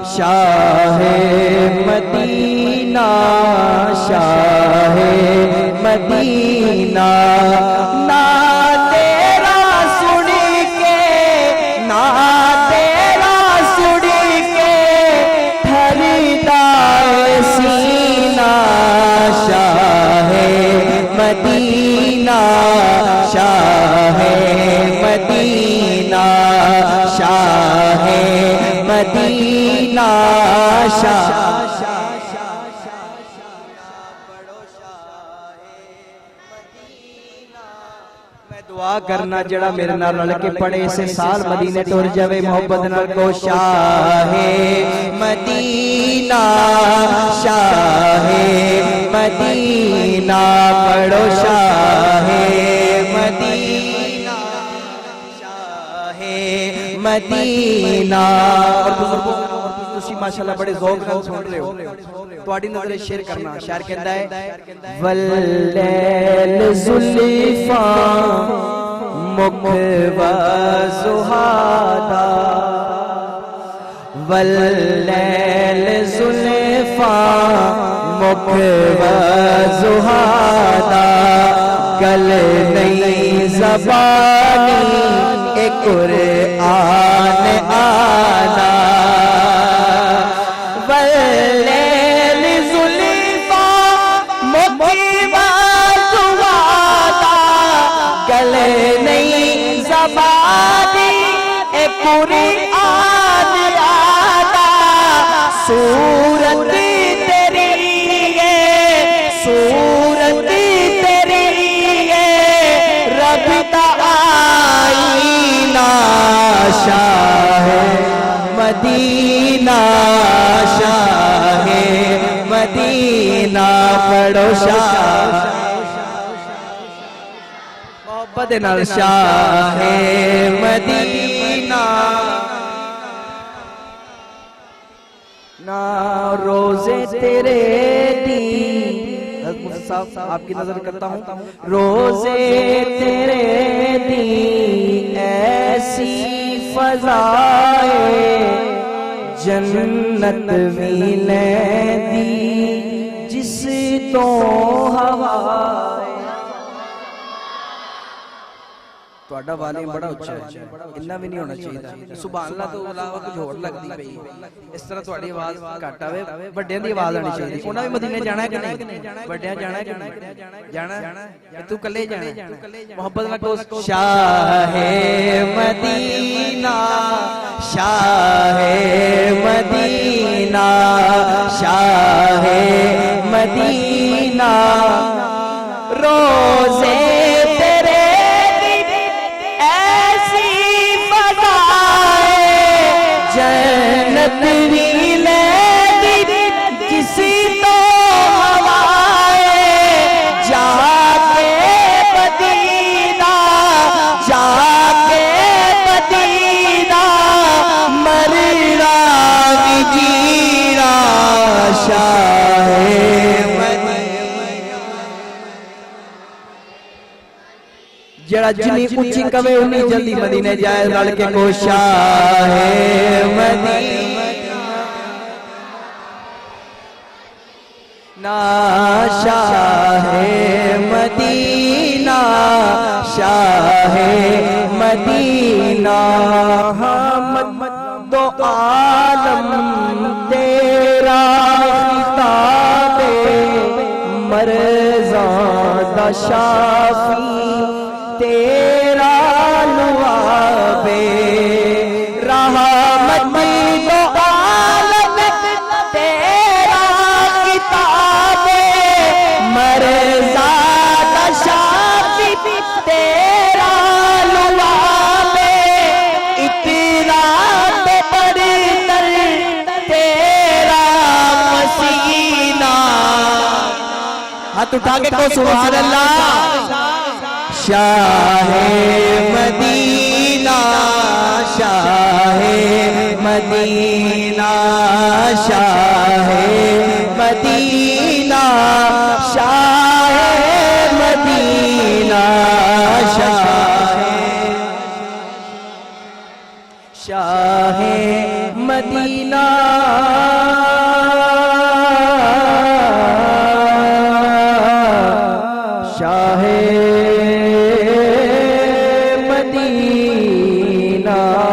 शाहे मदीना, शाहे मदीना, ना तेरा सुन के, ना तेरा सुन के ठरदा सीना। शाहे मदीना, शाहे मदीना, शाहे मदीना, मैं दुआ करना जड़ा मेरे नाल रल के पढ़े से साल मदीने टुर जावे मोहब्बत नाल को। शाहे मदीना, शाहे मदीना, पढ़ो शाहे मदीना, शाहे मदीना। और बुजुर्गों तुसी माशाल्लाह बड़े ज़ौक़ नाल सुन रहे हो, तुहाडी नज़र शेर करना। शायर कहंदा है वल्लैल ज़ुल्फ़ा मुख व ज़ुहादा, वल्लैल ज़ुल्फ़ा मुख व ज़ुहादा, गल नहीं ज़बानी ए कुरआन आना। वल्लैल ज़ुल्फ़ा मुख व ज़ुहादा, गल नहीं ज़बानी ए कुरआन आना। सूरत तेरी है, सूरत तेरी है, रब दा आईना। शाहे मदीना, शाहे मदीना, पढ़ो शाह मोहब्बत नाल। शाहे मदीना, ना रोजे तेरे दी, साहब आपकी नजर करता हूँ, रोजे तेरे दी ऐसी फज़ाए जन्नत मिले दी जिस तो हवा। ਤੁਹਾਡਾ ਵਾਲੀਅਮ बड़ा ਉੱਚਾ है, इन्ना भी नहीं होना चाहिए। सुभान अल्लाह तो अलावा कुछ होर लगदी पई। इस तरह ਤੁਹਾਡੀ ਆਵਾਜ਼ ਘੱਟ ਆਵੇ, ਵੱਡਿਆਂ ਦੀ ਆਵਾਜ਼ ਆਣੀ ਚਾਹੀਦੀ। ਉਹਨਾਂ ਵੀ ਮਦੀਨੇ ਜਾਣਾ ਕਿ ਨਹੀਂ? ਵੱਡਿਆਂ ਜਾਣਾ ਕਿ ਨਹੀਂ ਜਾਣਾ? ਤੂੰ ਇਕੱਲੇ ਜਾਣਾ? ਮੁਹੱਬਤ ਨਾਲ ਕਹੋ ਸ਼ਾਹੇ ਮਦੀਨਾ, शाहे मदीना, शाहे मदीना, रोजे तेरे ऐसी फज़ाए जन्नत मिले किसी तो हवाए। जाके मदीना, जाके मदीना, मरना जीना। शाहे जरा जिनी ऊंची कवे उन्नी जल्दी मदीने जाए। लड़के को शाहे मदीना, ना शाहे मदीना, शाहे मदीना। हम दो आलम तेरा खिताबे मरज़ादा शाफी तेरा लुआबे। रहमत दो आलम तेरा किताबे मरज़ादा शाफी तेरा लुआबे। इतना तो बरतर तेरा मसीना। हाथ उठा के को सुभान अल्लाह। शाहे मदीना, शाहे मदीना, शाहे मदीना, शाहे मदीना, शाहे मदीना, ना